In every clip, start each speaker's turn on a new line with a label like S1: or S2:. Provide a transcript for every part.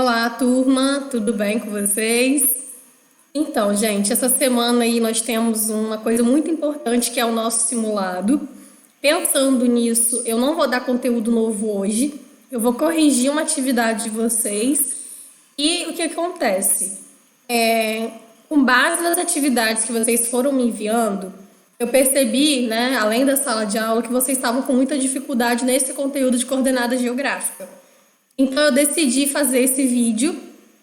S1: Olá, turma, tudo bem com vocês? Então, gente, essa semana aí nós temos uma coisa muito importante que é o nosso simulado. Pensando nisso, eu não vou dar conteúdo novo hoje, eu vou corrigir uma atividade de vocês. E o que acontece? Com base nas atividades que vocês foram me enviando, eu percebi, né, além da sala de aula, que vocês estavam com muita dificuldade nesse conteúdo de coordenada geográfica. Então eu decidi fazer esse vídeo,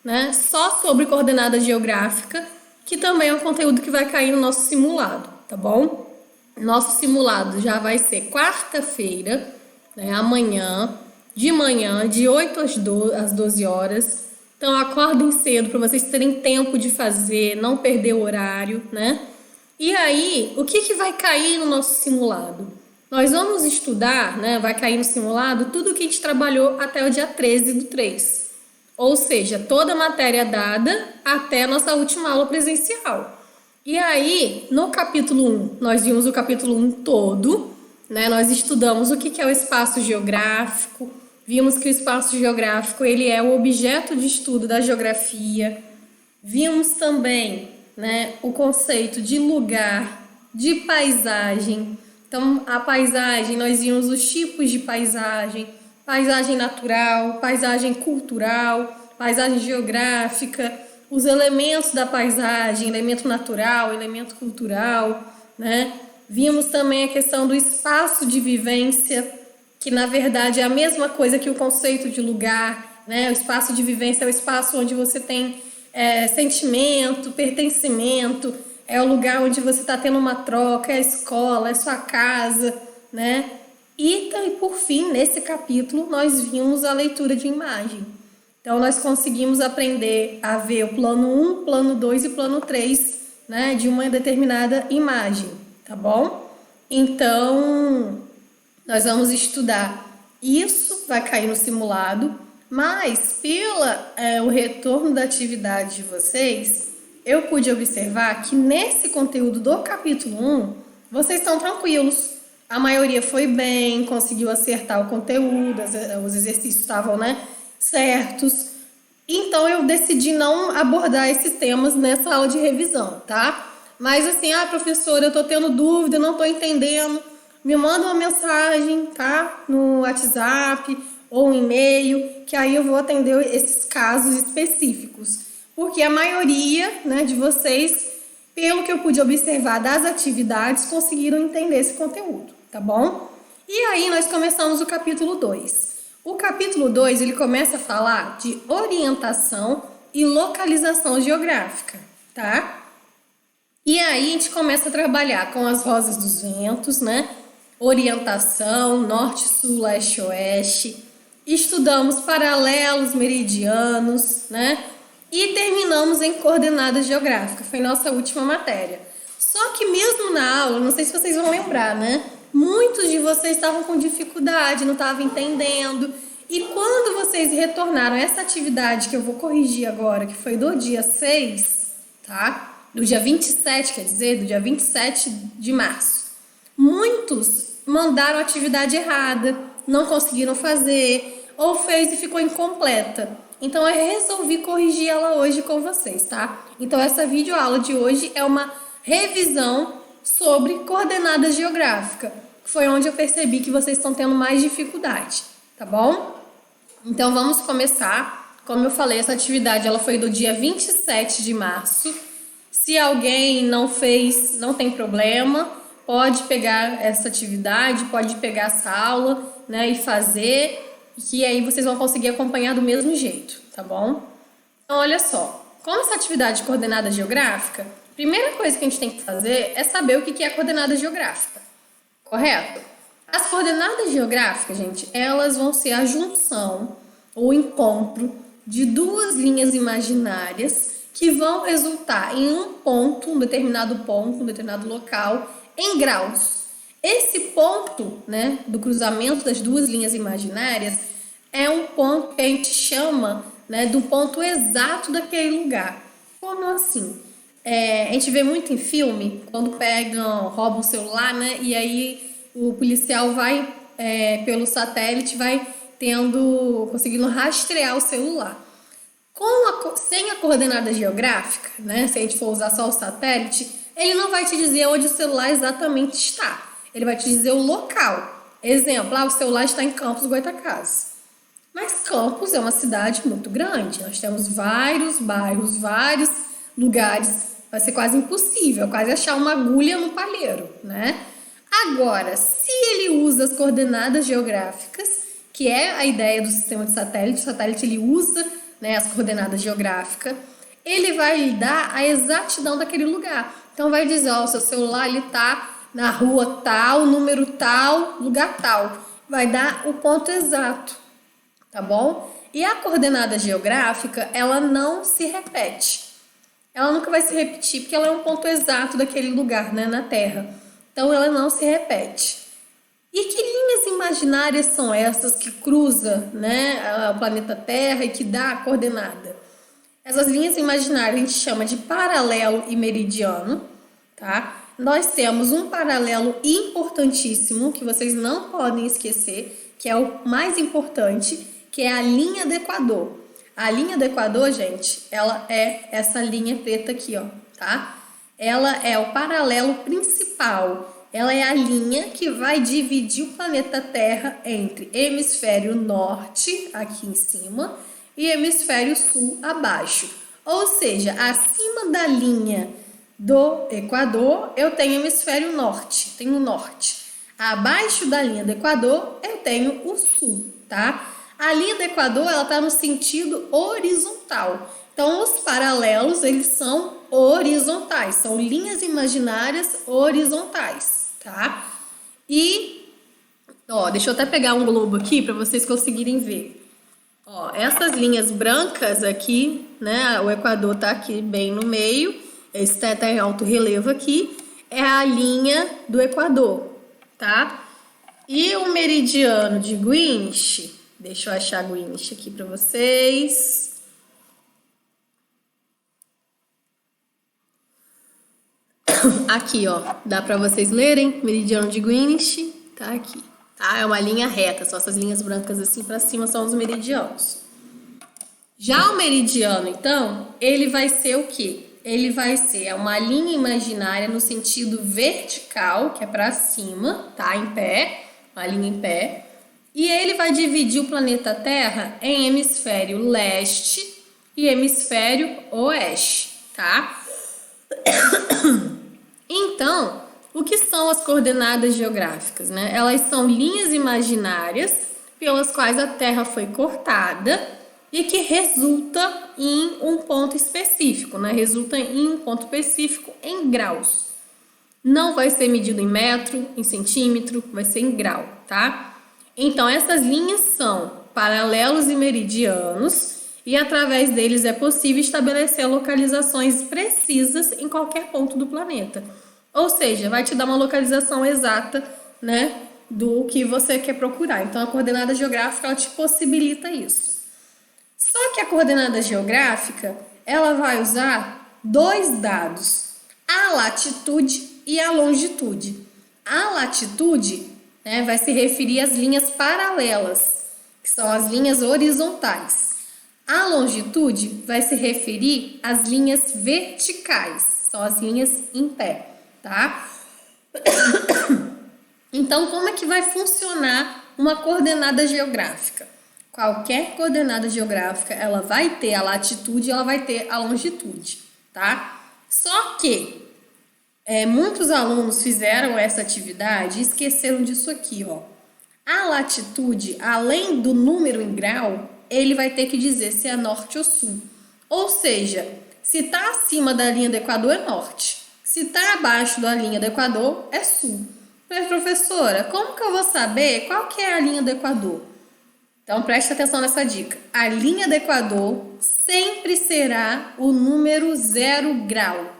S1: né, só sobre coordenada geográfica, que também é um conteúdo que vai cair no nosso simulado, tá bom? Nosso simulado já vai ser quarta-feira, né, amanhã, de manhã, de 8 às 12 horas. Então acordem cedo para vocês terem tempo de fazer, não perder o horário, né? E aí, o que vai cair no nosso simulado? Nós vamos estudar, né, vai cair no simulado, tudo que a gente trabalhou até o dia 13/3. Ou seja, toda a matéria dada até a nossa última aula presencial. E aí, no capítulo 1, nós vimos o capítulo 1 todo, né? Nós estudamos o que é o espaço geográfico, vimos que o espaço geográfico ele é o objeto de estudo da geografia. Vimos também, né, o conceito de lugar, de paisagem. Então, a paisagem, nós vimos os tipos de paisagem: paisagem natural, paisagem cultural, paisagem geográfica, os elementos da paisagem, elemento natural, elemento cultural, né? Vimos também a questão do espaço de vivência, que na verdade é a mesma coisa que o conceito de lugar, né? O espaço de vivência é o espaço onde você tem sentimento, pertencimento, é o lugar onde você está tendo uma troca, é a escola, é sua casa, né? E por fim, nesse capítulo, nós vimos a leitura de imagem. Então, nós conseguimos aprender a ver o plano 1, plano 2 e plano 3, né, de uma determinada imagem, tá bom? Então, nós vamos estudar isso, vai cair no simulado, mas o retorno da atividade de vocês, eu pude observar que nesse conteúdo do capítulo 1, vocês estão tranquilos. A maioria foi bem, conseguiu acertar o conteúdo, os exercícios estavam, né, certos. Então eu decidi não abordar esses temas nessa aula de revisão, tá? Mas assim, professora, eu tô tendo dúvida, não tô entendendo. Me manda uma mensagem, tá? No WhatsApp ou um e-mail, que aí eu vou atender esses casos específicos. Porque a maioria, né, de vocês, pelo que eu pude observar das atividades, conseguiram entender esse conteúdo, tá bom? E aí nós começamos o capítulo 2. O capítulo 2, ele começa a falar de orientação e localização geográfica, tá? E aí a gente começa a trabalhar com as rosas dos ventos, né? Orientação, norte, sul, leste, oeste. Estudamos paralelos meridianos, né? E terminamos em coordenada geográfica, foi nossa última matéria. Só que mesmo na aula, não sei se vocês vão lembrar, né? Muitos de vocês estavam com dificuldade, não estavam entendendo. E quando vocês retornaram essa atividade que eu vou corrigir agora, que foi do dia 6, tá? Do dia 27, quer dizer, do dia 27 de março. Muitos mandaram a atividade errada, não conseguiram fazer, ou fez e ficou incompleta. Então eu resolvi corrigir ela hoje com vocês, tá? Então essa videoaula de hoje é uma revisão sobre coordenada geográfica, que foi onde eu percebi que vocês estão tendo mais dificuldade, tá bom? Então vamos começar. Como eu falei, essa atividade ela foi do dia 27 de março. Se alguém não fez, não tem problema, pode pegar essa atividade, pode pegar essa aula, né, e fazer, que aí vocês vão conseguir acompanhar do mesmo jeito, tá bom? Então, olha só, como essa atividade de coordenada geográfica, a primeira coisa que a gente tem que fazer é saber o que é coordenada geográfica, correto? As coordenadas geográficas, gente, elas vão ser a junção ou encontro de duas linhas imaginárias que vão resultar em um determinado local, em graus. Esse ponto, né, do cruzamento das duas linhas imaginárias é um ponto que a gente chama, né, do ponto exato daquele lugar. Como assim? A gente vê muito em filme, quando roubam o celular, né, e aí o policial vai pelo satélite, vai conseguindo rastrear o celular. Sem a coordenada geográfica, né? Se a gente for usar só o satélite, ele não vai te dizer onde o celular exatamente está. Ele vai te dizer o local. Exemplo, o celular está em Campos do Goytacazes. Mas Campos é uma cidade muito grande. Nós temos vários bairros, vários lugares. Vai ser quase impossível, quase achar uma agulha no palheiro, né? Agora, se ele usa as coordenadas geográficas, que é a ideia do sistema de satélite, o satélite ele usa, né, as coordenadas geográficas, ele vai lhe dar a exatidão daquele lugar. Então vai dizer, ó, o seu celular ele tá na rua tal, número tal, lugar tal. Vai dar o ponto exato, tá bom? E a coordenada geográfica, ela não se repete. Ela nunca vai se repetir, porque ela é um ponto exato daquele lugar, né, na Terra. Então, ela não se repete. E que linhas imaginárias são essas que cruzam, né, o planeta Terra e que dá a coordenada? Essas linhas imaginárias a gente chama de paralelo e meridiano, tá? Nós temos um paralelo importantíssimo que vocês não podem esquecer, que é o mais importante, que é a linha do Equador. A linha do Equador, gente, ela é essa linha preta aqui, ó, tá? Ela é o paralelo principal. Ela é a linha que vai dividir o planeta Terra entre hemisfério norte, aqui em cima, e hemisfério sul, abaixo. Ou seja, acima da linha do Equador, eu tenho hemisfério norte, tenho o norte. Abaixo da linha do Equador, eu tenho o sul, tá? A linha do Equador, ela está no sentido horizontal. Então, os paralelos, eles são horizontais, são linhas imaginárias horizontais, tá? E, ó, deixa eu até pegar um globo aqui para vocês conseguirem ver. Ó, essas linhas brancas aqui, né, o Equador tá aqui bem no meio, esse tá em alto relevo aqui, é a linha do Equador, tá? E o meridiano de Greenwich, deixa eu achar Greenwich aqui para vocês. Aqui, ó, dá para vocês lerem, meridiano de Greenwich, tá aqui, tá? É uma linha reta, só essas linhas brancas assim para cima são os meridianos. Já o meridiano, então, ele vai ser o quê? Ele vai ser uma linha imaginária no sentido vertical, que é para cima, tá? Em pé, uma linha em pé. E ele vai dividir o planeta Terra em hemisfério leste e hemisfério oeste, tá? Então, o que são as coordenadas geográficas, né? Elas são linhas imaginárias pelas quais a Terra foi cortada e que resulta em um ponto específico, né? Resulta em um ponto específico em graus. Não vai ser medido em metro, em centímetro, vai ser em grau, tá? Então, essas linhas são paralelos e meridianos e através deles é possível estabelecer localizações precisas em qualquer ponto do planeta. Ou seja, vai te dar uma localização exata, né, do que você quer procurar. Então, a coordenada geográfica ela te possibilita isso. Só que a coordenada geográfica, ela vai usar dois dados, a latitude e a longitude. A latitude, né, vai se referir às linhas paralelas, que são as linhas horizontais. A longitude vai se referir às linhas verticais, são as linhas em pé, tá? Então, como é que vai funcionar uma coordenada geográfica? Qualquer coordenada geográfica, ela vai ter a latitude e ela vai ter a longitude, tá? Só que muitos alunos fizeram essa atividade e esqueceram disso aqui, ó. A latitude, além do número em grau, ele vai ter que dizer se é norte ou sul. Ou seja, se está acima da linha do Equador é norte, se está abaixo da linha do Equador é sul. Mas, professora, como que eu vou saber qual que é a linha do Equador? Então, preste atenção nessa dica. A linha do Equador sempre será o número 0 grau,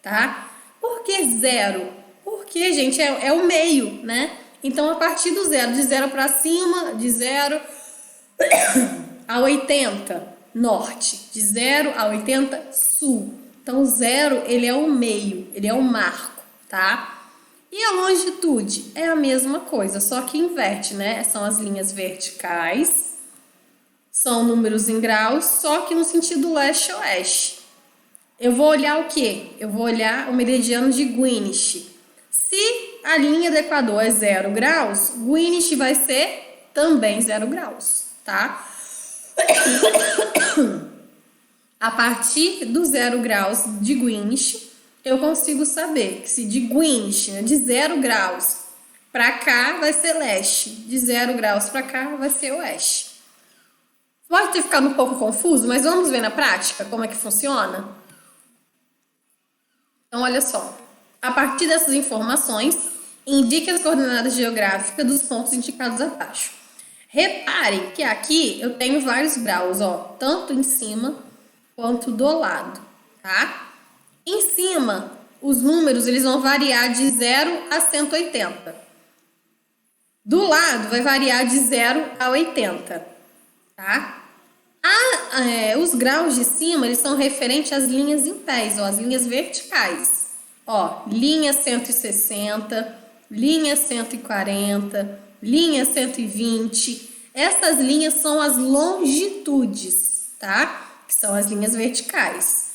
S1: tá? Por que 0? Porque, gente, é o meio, né? Então, a partir do 0, de 0 para cima, de 0 a 80, norte. De 0 a 80, sul. Então, 0, ele é o meio, ele é o marco, tá? E a longitude é a mesma coisa, só que inverte, né? São as linhas verticais, São números em graus, só que no sentido leste-oeste. Eu vou olhar o quê? Eu vou olhar o meridiano de Greenwich. Se a linha do Equador é 0 graus, Greenwich vai ser também 0 graus, tá? A partir do 0 graus de Greenwich, eu consigo saber que se de Greenwich, né, de 0 graus para cá, vai ser leste. De 0 graus para cá, vai ser oeste. Pode ter ficado um pouco confuso, mas vamos ver na prática como é que funciona? Então, olha só. A partir dessas informações, indique as coordenadas geográficas dos pontos indicados abaixo. Repare que aqui eu tenho vários graus, ó, tanto em cima quanto do lado, tá? Em cima, os números eles vão variar de 0 a 180. Do lado, vai variar de 0 a 80, tá? Os graus de cima, eles são referentes às linhas em pés, ó, as linhas verticais. Ó, linha 160, linha 140, linha 120. Essas linhas são as longitudes, tá? Que são as linhas verticais.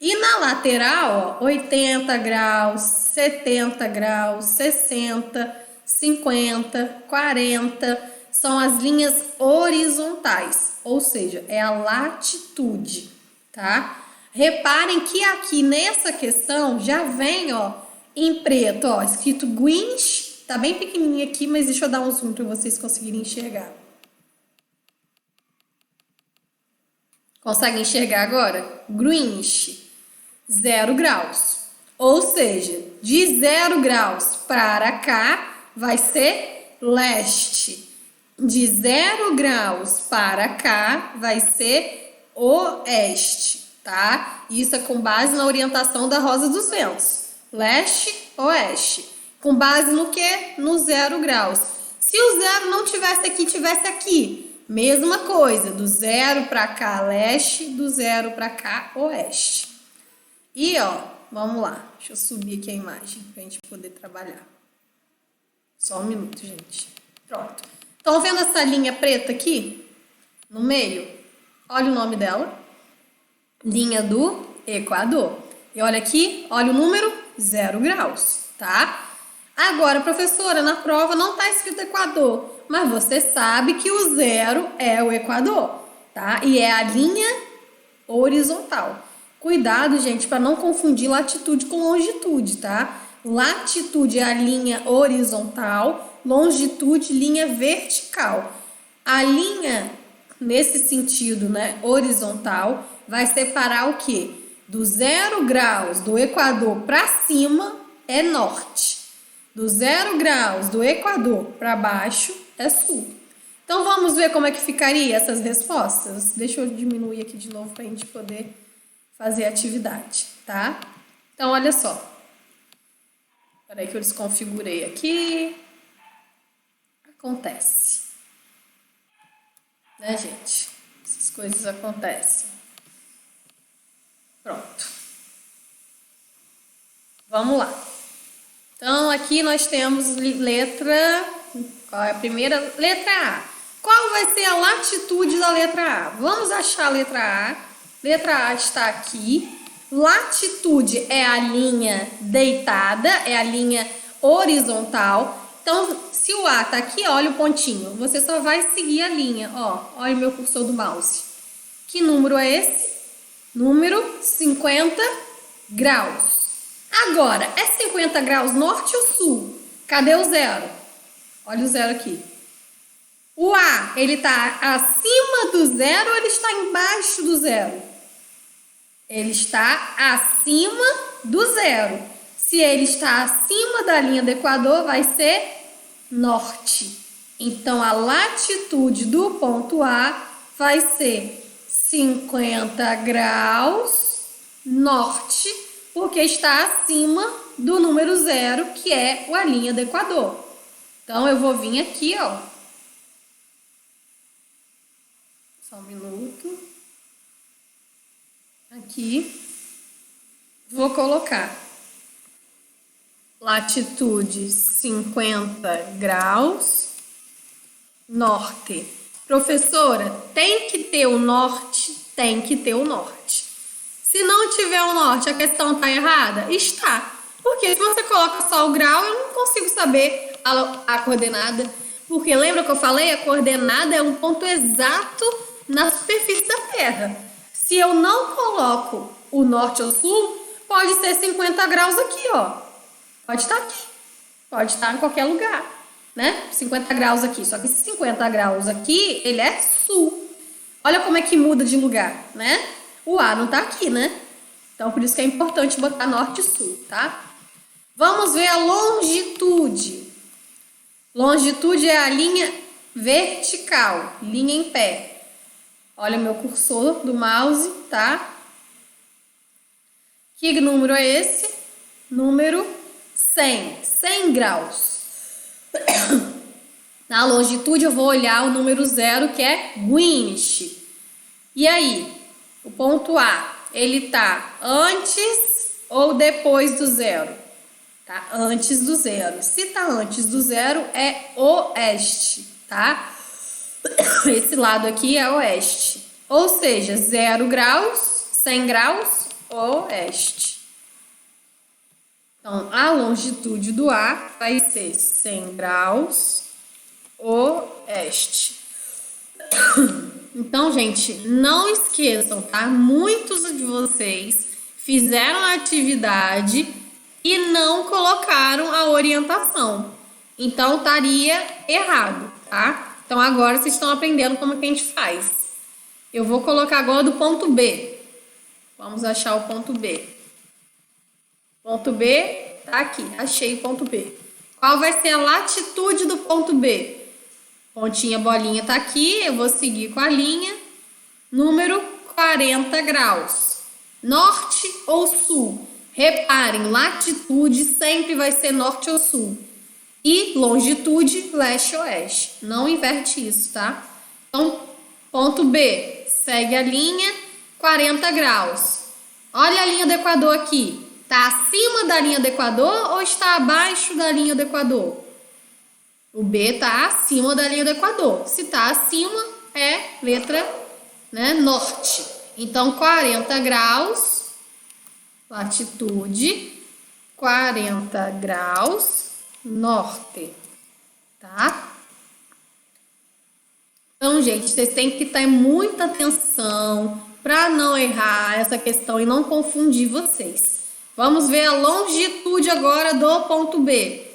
S1: E na lateral, ó, 80 graus, 70 graus, 60, 50, 40, são as linhas horizontais, ou seja, é a latitude, tá? Reparem que aqui nessa questão já vem, ó, em preto, ó, escrito Greenwich, tá bem pequenininho aqui, mas deixa eu dar um zoom para vocês conseguirem enxergar. Conseguem enxergar agora? Greenwich, 0 graus. Ou seja, de 0 graus para cá vai ser leste. De 0 graus para cá vai ser oeste, tá? Isso é com base na orientação da Rosa dos Ventos. Leste, oeste. Com base no quê? No 0 graus. Se o 0 não tivesse aqui, tivesse aqui. Mesma coisa, do 0 para cá, leste, do 0 para cá, oeste. E, ó, vamos lá. Deixa eu subir aqui a imagem pra gente poder trabalhar. Só um minuto, gente. Pronto. Estão vendo essa linha preta aqui? No meio? Olha o nome dela. Linha do Equador. E olha aqui, olha o número, 0 graus, tá? Agora, professora, na prova não está escrito Equador, mas você sabe que o 0 é o Equador, tá? E é a linha horizontal. Cuidado, gente, para não confundir latitude com longitude, tá? Latitude é a linha horizontal, longitude, linha vertical. A linha, nesse sentido, né, horizontal, vai separar o quê? Do 0 graus do Equador para cima é norte. Do 0 graus do Equador para baixo é sul. Então, vamos ver como é que ficaria essas respostas? Deixa eu diminuir aqui de novo para a gente poder fazer a atividade, tá? Então, olha só. Espera aí que eu desconfigurei aqui. Acontece. Né, gente? Essas coisas acontecem. Pronto. Vamos lá. Então, aqui nós temos letra... Qual é a primeira? Letra A. Qual vai ser a latitude da letra A? Vamos achar a letra A. Letra A está aqui. Latitude é a linha deitada, é a linha horizontal. Então, se o A está aqui, olha o pontinho. Você só vai seguir a linha. Ó, olha o meu cursor do mouse. Que número é esse? Número 50 graus. Agora, é 50 graus norte ou sul? Cadê o 0? Olha o 0 aqui. O A, ele está acima do 0 ou ele está embaixo do 0? Ele está acima do 0. Se ele está acima da linha do Equador, vai ser norte. Então, a latitude do ponto A vai ser 50 graus norte, porque está acima do número 0, que é a linha do Equador. Então, eu vou vir aqui, ó. Só um minuto. Aqui. Vou colocar latitude 50 graus norte. Professora, tem que ter o norte? Tem que ter o norte. Se não tiver o norte, a questão está errada? Está. Porque se você coloca só o grau, eu não consigo saber a coordenada. Porque lembra que eu falei? A coordenada é um ponto exato na superfície da Terra. Se eu não coloco o norte ou sul, pode ser 50 graus aqui, ó. Pode estar aqui. Pode estar em qualquer lugar, né? 50 graus aqui. Só que esse 50 graus aqui, ele é sul. Olha como é que muda de lugar, né? O A não tá aqui, né? Então, por isso que é importante botar norte e sul, tá? Vamos ver a longitude. Longitude é a linha vertical, linha em pé. Olha meu cursor do mouse, tá? Que número é esse? Número 100. 100 graus. Na longitude eu vou olhar o número 0, que é Greenwich. E aí, o ponto A, ele tá antes ou depois do 0? Tá antes do 0. Se tá antes do 0, é oeste, tá? Esse lado aqui é oeste. Ou seja, 0 graus, 100 graus, oeste. Então, a longitude do A vai ser 100 graus, oeste. Então, gente, não esqueçam, tá? Muitos de vocês fizeram a atividade e não colocaram a orientação. Então, estaria errado, tá? Então, agora vocês estão aprendendo como que a gente faz. Eu vou colocar agora do ponto B. Vamos achar o ponto B. Ponto B tá aqui. Achei o ponto B. Qual vai ser a latitude do ponto B? Pontinha, bolinha tá aqui. Eu vou seguir com a linha. Número 40 graus. Norte ou sul? Reparem, latitude sempre vai ser norte ou sul. E longitude, leste ou oeste. Não inverte isso, tá? Então, ponto B, segue a linha, 40 graus. Olha a linha do Equador aqui. Está acima da linha do Equador ou está abaixo da linha do Equador? O B está acima da linha do Equador. Se está acima, é letra, né, norte. Então, 40 graus, latitude, 40 graus, norte, tá? Então, gente, vocês têm que ter muita atenção para não errar essa questão e não confundir vocês. Vamos ver a longitude agora do ponto B.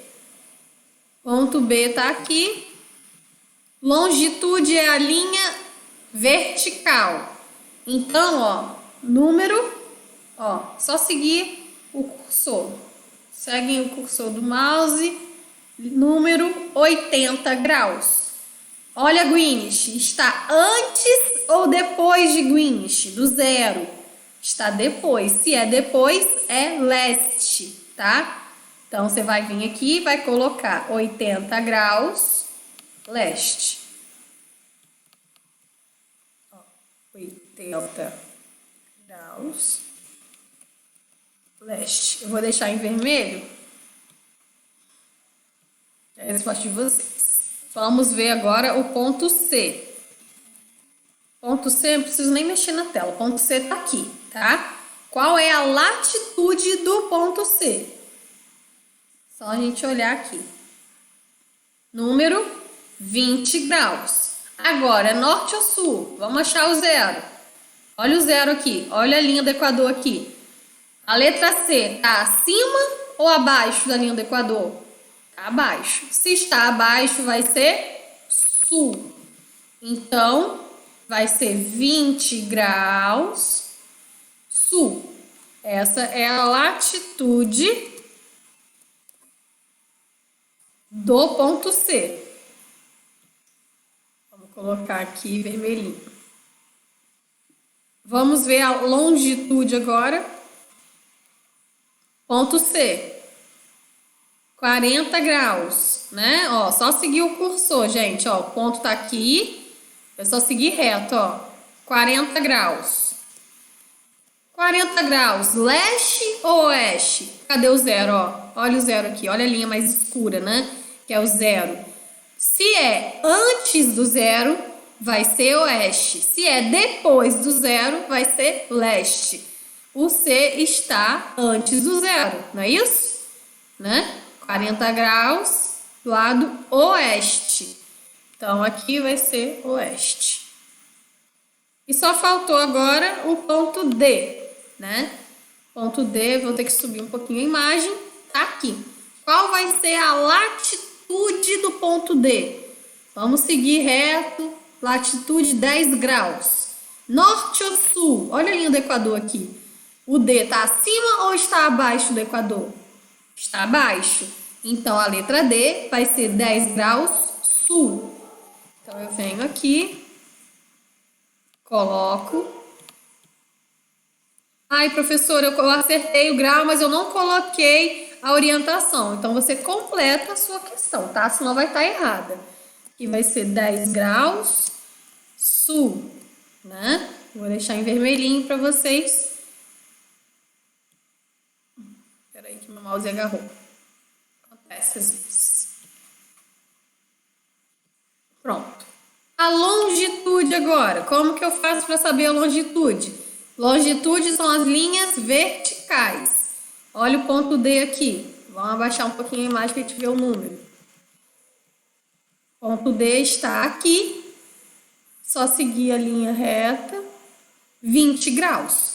S1: Ponto B tá aqui. Longitude é a linha vertical. Então, ó, número, ó, só seguir o cursor. Seguem o cursor do mouse, número 80 graus. Olha Greenwich, está antes ou depois de Greenwich? Do 0. Está depois. Se é depois, é leste, tá? Então, você vai vir aqui e vai colocar 80 graus, leste. 80 graus, leste. Eu vou deixar em vermelho. É a resposta de vocês. Vamos ver agora o ponto C. Ponto C, não preciso nem mexer na tela. Ponto C tá aqui, tá? Qual é a latitude do ponto C? Só a gente olhar aqui. Número 20 graus. Agora, norte ou sul? Vamos achar o 0. Olha o 0 aqui. Olha a linha do Equador aqui. A letra C tá acima ou abaixo da linha do Equador? Tá abaixo. Se está abaixo, vai ser sul. Então, vai ser 20 graus sul. Essa é a latitude do ponto C. Vamos colocar aqui vermelhinho. Vamos ver a longitude agora. Ponto C. 40 graus, né? Ó, só seguir o cursor, gente, ó. O ponto tá aqui. É só seguir reto, ó. 40 graus. 40 graus, leste ou oeste? Cadê o 0, ó? Olha o 0 aqui, olha a linha mais escura, né? Que é o 0. Se é antes do 0, vai ser oeste. Se é depois do zero, vai ser leste. O C está antes do zero, não é isso? Né? 40 graus do lado oeste. Então, aqui vai ser oeste. E só faltou agora o ponto D, né? Ponto D, vou ter que subir um pouquinho a imagem, tá aqui. Qual vai ser a latitude do ponto D? Vamos seguir reto, latitude 10 graus. Norte ou sul? Olha a linha do Equador aqui. O D está acima ou está abaixo do Equador? Está abaixo. Então, a letra D vai ser 10 graus sul. Então, eu venho aqui, coloco. Ai, professora, eu acertei o grau, mas eu não coloquei a orientação. Então, você completa a sua questão, tá? Senão vai estar errada. Aqui vai ser 10 graus sul, né? Vou deixar em vermelhinho para vocês. Espera aí que meu mouse agarrou. Acontece às vezes. Pronto. A longitude agora. Como que eu faço para saber a longitude? Longitude são as linhas verticais. Olha o ponto D aqui. Vamos abaixar um pouquinho a imagem para a gente ver o número. Ponto D está aqui. Só seguir a linha reta. 20 graus.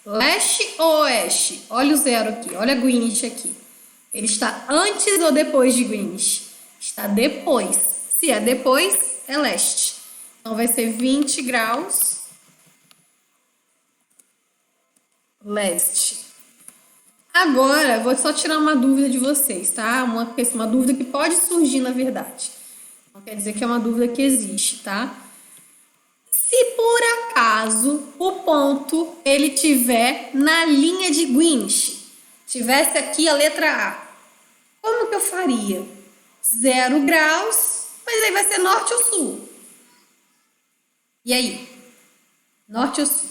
S1: Leste ou oeste? Olha o zero aqui. Olha Greenwich aqui. Ele está antes ou depois de Greenwich? Está depois. Se é depois, é leste. Então, vai ser 20 graus leste. Agora, vou só tirar uma dúvida de vocês, tá? Uma dúvida que pode surgir, na verdade. Não quer dizer que é uma dúvida que existe, tá? Se por acaso o ponto ele tiver na linha de Greenwich, tivesse aqui a letra A, como que eu faria? 0 graus, mas aí vai ser norte ou sul? E aí? Norte ou sul?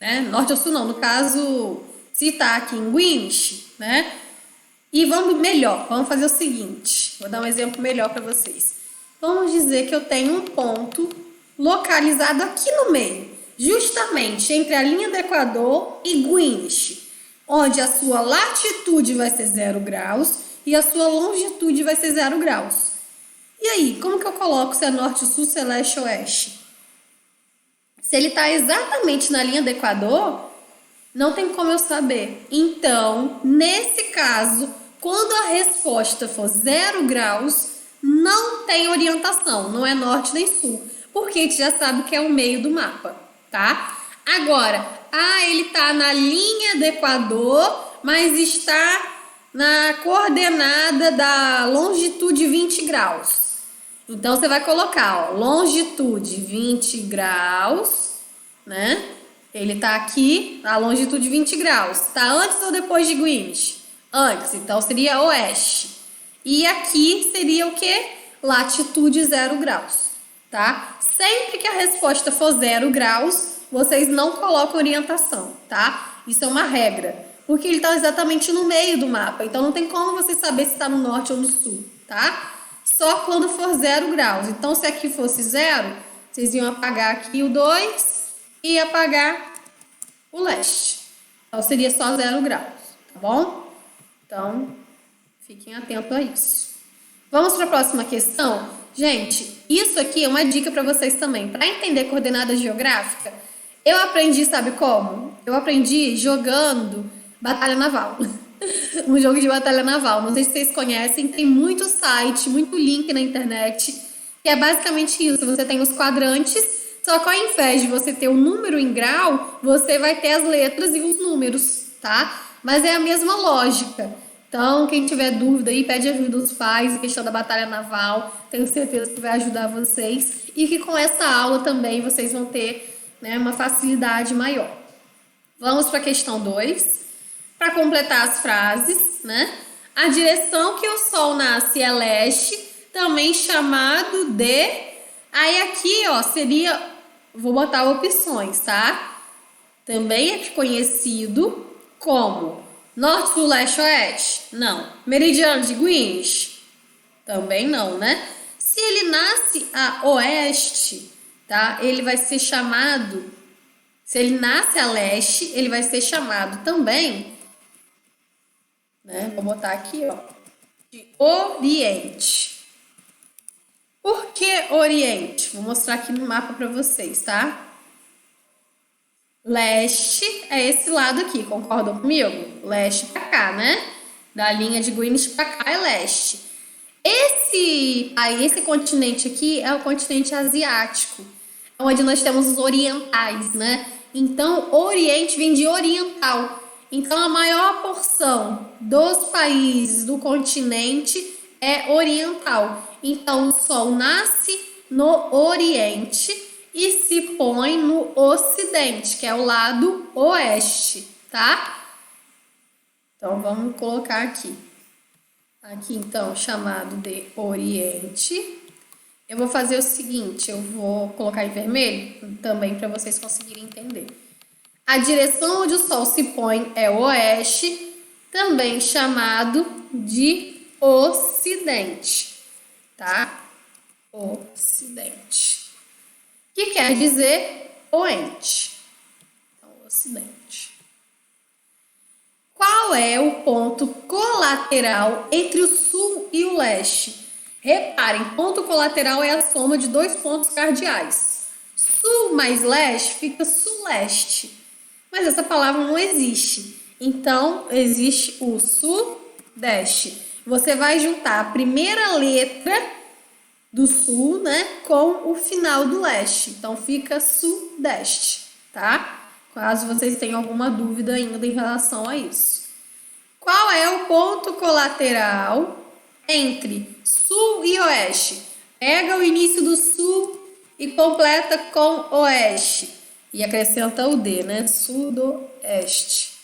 S1: Né? Norte ou sul não, no caso, se tá aqui em Greenwich, né? E vamos fazer o seguinte, vou dar um exemplo melhor para vocês. Vamos dizer que eu tenho um ponto localizado aqui no meio, justamente entre a linha do Equador e Greenwich, onde a sua latitude vai ser 0 graus e a sua longitude vai ser 0 graus. E aí, como que eu coloco se é norte, sul, se é leste ou oeste? Se ele está exatamente na linha do Equador, não tem como eu saber. Então, nesse caso, quando a resposta for 0 graus, não tem orientação, não é norte nem sul, porque a gente já sabe que é o meio do mapa, tá? Agora, ele está na linha do Equador, mas está na coordenada da longitude 20 graus. Então, você vai colocar, ó, longitude 20 graus, né? Ele tá aqui, a longitude 20 graus. Tá antes ou depois de Greenwich? Antes, então seria oeste. E aqui seria o quê? Latitude 0 graus, tá? Sempre que a resposta for 0 graus, vocês não colocam orientação, tá? Isso é uma regra, porque ele tá exatamente no meio do mapa. Então, não tem como você saber se tá no norte ou no sul, tá? Só quando for 0 graus. Então, se aqui fosse 0, vocês iam apagar aqui o 2 e apagar o leste. Então, seria só 0 graus, tá bom? Então, fiquem atentos a isso. Vamos para a próxima questão? Gente, isso aqui é uma dica para vocês também. Para entender coordenada geográfica, eu aprendi, sabe como? Eu aprendi jogando Batalha Naval. Um jogo de batalha naval. Não sei se vocês conhecem, tem muito site, muito link na internet, que é basicamente isso. Você tem os quadrantes, só que ao invés de você ter o número em grau, você vai ter as letras e os números, tá? Mas é a mesma lógica. Então, quem tiver dúvida aí, pede ajuda dos pais em questão da batalha naval. Tenho certeza que vai ajudar vocês. E que com essa aula também vocês vão ter, né, uma facilidade maior. Vamos para a questão 2. Para completar as frases, né? A direção que o Sol nasce é leste, também chamado de... Aí aqui, ó, seria... Vou botar opções, tá? Também é conhecido como norte, sul, leste, oeste? Não. Meridiano de Greenwich? Também não, né? Se ele nasce a oeste, tá? Ele vai ser chamado, se ele nasce a leste, ele vai ser chamado também, né? Vou botar aqui, ó, de Oriente. Por que Oriente? Vou mostrar aqui no mapa para vocês, tá? Leste é esse lado aqui, concordam comigo? Leste para cá, né? Da linha de Greenwich para cá é leste. Esse continente aqui é o continente asiático, onde nós temos os orientais, né? Então, Oriente vem de oriental. Então, a maior porção dos países do continente é oriental. Então, o Sol nasce no Oriente e se põe no Ocidente, que é o lado oeste, tá? Então, vamos colocar aqui. Aqui, então, chamado de Oriente. Eu vou fazer o seguinte, eu vou colocar em vermelho também para vocês conseguirem entender. A direção onde o Sol se põe é o oeste, também chamado de Ocidente, tá? Ocidente. Que quer dizer poente. Então, Ocidente. Qual é o ponto colateral entre o sul e o leste? Reparem, ponto colateral é a soma de dois pontos cardeais. Sul mais leste fica sul-leste. Mas essa palavra não existe. Então, existe o sudeste. Você vai juntar a primeira letra do sul, né, com o final do leste. Então, fica sudeste, tá? Caso vocês tenham alguma dúvida ainda em relação a isso. Qual é o ponto colateral entre sul e oeste? Pega o início do sul e completa com oeste. E acrescenta o D, né? Sudoeste.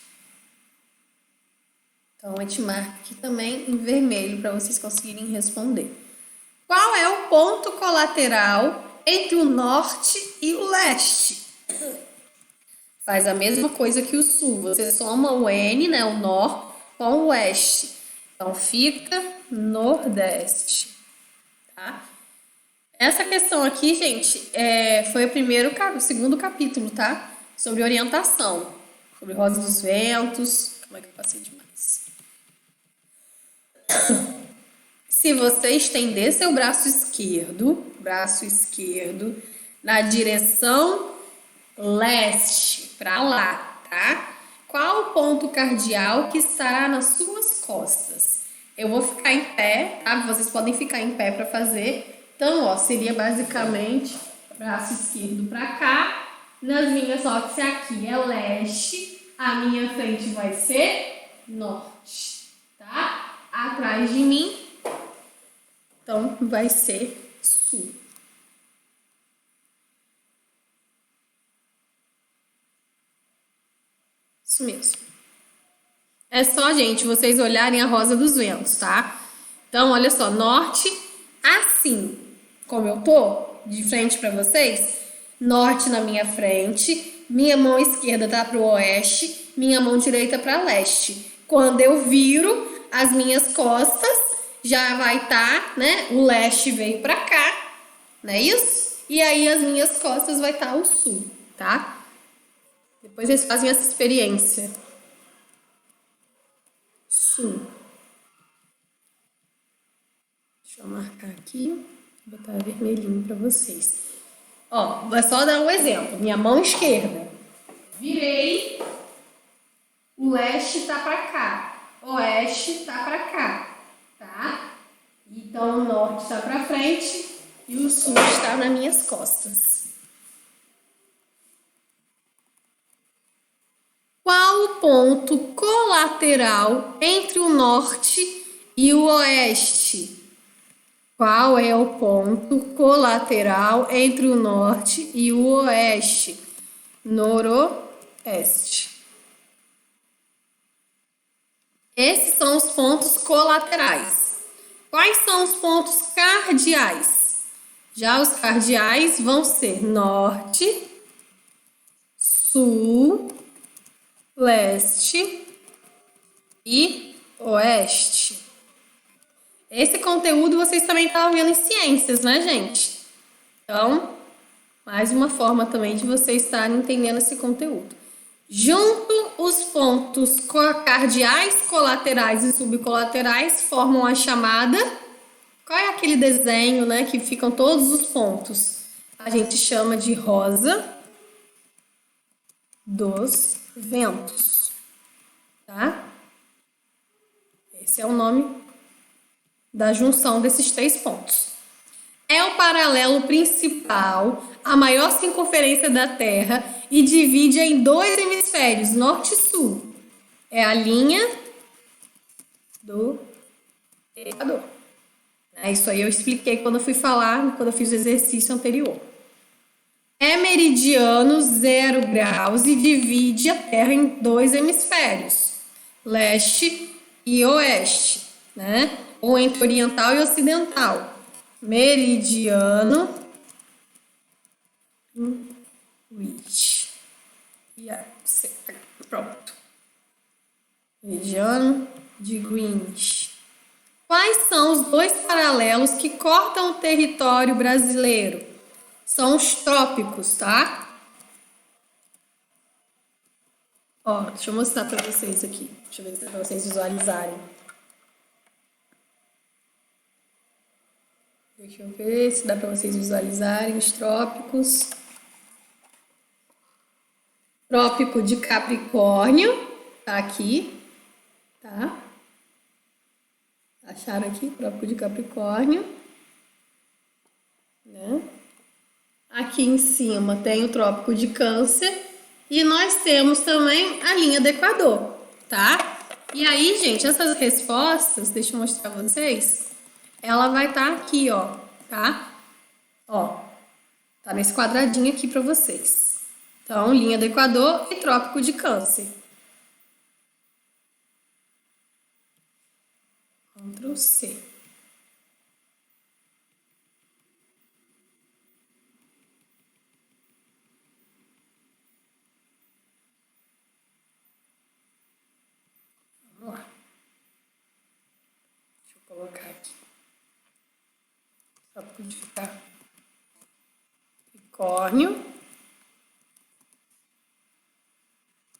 S1: Então, a gente marca aqui também em vermelho para vocês conseguirem responder. Qual é o ponto colateral entre o norte e o leste? Faz a mesma coisa que o sul. Você soma o N, né? O nor, com o oeste. Então, fica nordeste, tá? Essa questão aqui, gente, foi o segundo capítulo, tá? Sobre orientação, sobre Rosa dos Ventos. Como é que eu passei demais? Se você estender seu braço esquerdo na direção leste, para lá, tá? Qual o ponto cardial que estará nas suas costas? Eu vou ficar em pé, tá? Vocês podem ficar em pé para fazer. Então, ó, seria basicamente braço esquerdo para cá. Nas minhas, ó, se aqui é leste, a minha frente vai ser norte, tá? Atrás de mim, então, vai ser sul. Isso mesmo. É só, gente, vocês olharem a Rosa dos Ventos, tá? Então, olha só, norte, assim, como eu tô, de frente para vocês, norte na minha frente, minha mão esquerda tá pro oeste, minha mão direita para leste. Quando eu viro, as minhas costas já vai estar, né? O leste veio para cá, não é isso? E aí as minhas costas vai estar o sul, tá? Depois vocês fazem essa experiência. Sul. Deixa eu marcar aqui, vou botar vermelhinho para vocês. Ó, vou só dar um exemplo. Minha mão esquerda. Virei, o leste tá para cá, o oeste tá para cá, tá? Então o norte está para frente e o sul está nas minhas costas. Qual o ponto colateral entre o norte e o oeste? Qual é o ponto colateral entre o norte e o oeste? Noroeste. Esses são os pontos colaterais. Quais são os pontos cardeais? Já os cardeais vão ser norte, sul, leste e oeste. Esse conteúdo vocês também estavam vendo em ciências, né, gente? Então, Mais uma forma também de você estar entendendo esse conteúdo. Junto, os pontos cardeais, colaterais e subcolaterais formam a chamada... Qual é aquele desenho, né, que ficam todos os pontos? A gente chama de rosa dos ventos, tá? Esse é o nome da junção desses 3 pontos. É o paralelo principal, a maior circunferência da Terra e divide em 2 hemisférios, norte e sul. É a linha do Equador. Isso aí eu expliquei quando eu fui falar, quando eu fiz o exercício anterior. É meridiano 0 graus e divide a Terra em 2 hemisférios, leste e oeste, né? Ou entre oriental e ocidental. Meridiano Greenwich. Pronto. Meridiano de Greenwich. Quais são os 2 paralelos que cortam o território brasileiro? São os trópicos, tá? Ó, deixa eu mostrar para vocês aqui. Deixa eu ver se dá para vocês visualizarem. Deixa eu ver se dá para vocês visualizarem os trópicos. Trópico de Capricórnio, tá aqui, tá? Acharam aqui, Trópico de Capricórnio, né? Aqui em cima tem o Trópico de Câncer e nós temos também a linha do Equador, tá? E aí, gente, essas respostas, deixa eu mostrar pra vocês, ela vai estar aqui, ó, tá? Ó, tá nesse quadradinho aqui pra vocês. Então, linha do Equador e Trópico de Câncer. Ctrl C. Vamos lá. Deixa eu colocar aqui. Só para ficar. Capricórnio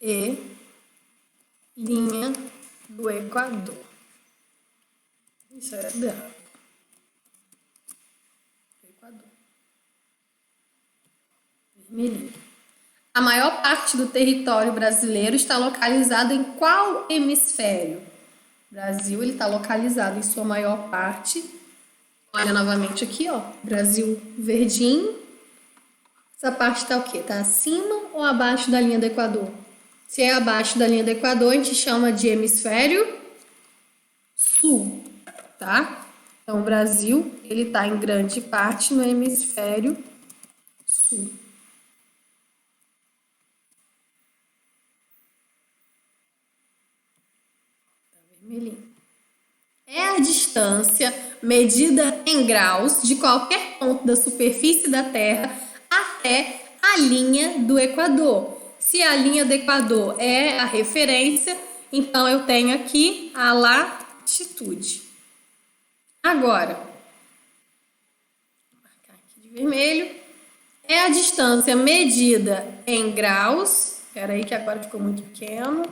S1: e linha do Equador. Isso é errado. Equador. Vermelhinho. A maior parte do território brasileiro está localizado em qual hemisfério? O Brasil, ele está localizado em sua maior parte. Olha novamente aqui, ó. Brasil verdinho. Essa parte está o quê? Está acima ou abaixo da linha do Equador? Se é abaixo da linha do Equador, a gente chama de hemisfério sul. Tá? Então, o Brasil, ele está em grande parte no hemisfério sul. Tá vermelhinho. É a distância medida em graus de qualquer ponto da superfície da Terra até a linha do Equador. Se a linha do Equador é a referência, então eu tenho aqui a latitude. Agora, vou marcar aqui de vermelho, é a distância medida em graus, espera aí que agora ficou muito pequeno,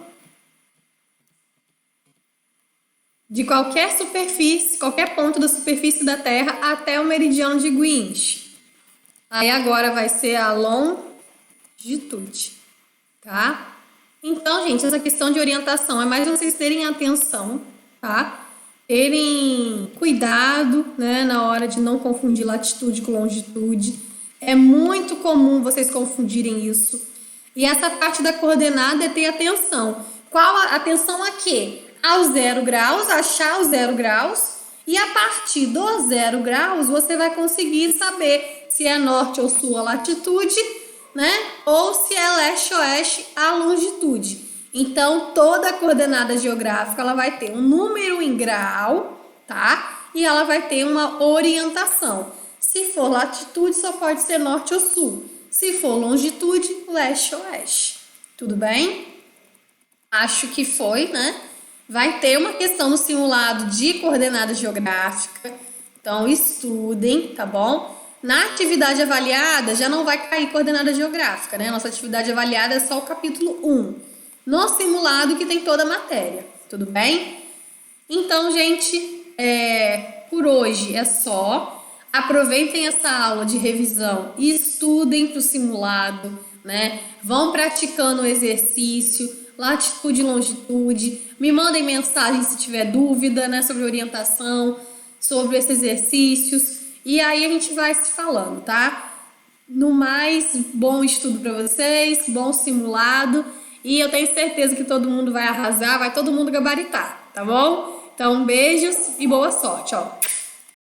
S1: de qualquer superfície, qualquer ponto da superfície da Terra até o meridiano de Greenwich. Aí agora vai ser a longitude, tá? Então, gente, essa questão de orientação é mais vocês terem atenção, tá? Terem cuidado, né, na hora de não confundir latitude com longitude. É muito comum vocês confundirem isso. E essa parte da coordenada é ter atenção. Qual a atenção a quê? Ao 0 graus, achar os 0 graus. E a partir dos 0 graus, você vai conseguir saber se é norte ou sul a latitude, né? Ou se é leste ou oeste a longitude. Então, toda a coordenada geográfica, ela vai ter um número em grau, tá? E ela vai ter uma orientação. Se for latitude, só pode ser norte ou sul. Se for longitude, leste ou oeste. Tudo bem? Acho que foi, né? Vai ter uma questão no simulado de coordenada geográfica. Então, estudem, tá bom? Na atividade avaliada, já não vai cair coordenada geográfica, né? Nossa atividade avaliada é só o capítulo 1. No simulado que tem toda a matéria, tudo bem? Então, gente, por hoje é só. Aproveitem essa aula de revisão e estudem para o simulado, né? Vão praticando o exercício, latitude e longitude. Me mandem mensagem se tiver dúvida, né, sobre orientação, sobre esses exercícios. E aí a gente vai se falando, tá? No mais, bom estudo para vocês, bom simulado. E eu tenho certeza que todo mundo vai arrasar, vai todo mundo gabaritar, tá bom? Então, beijos e boa sorte, ó.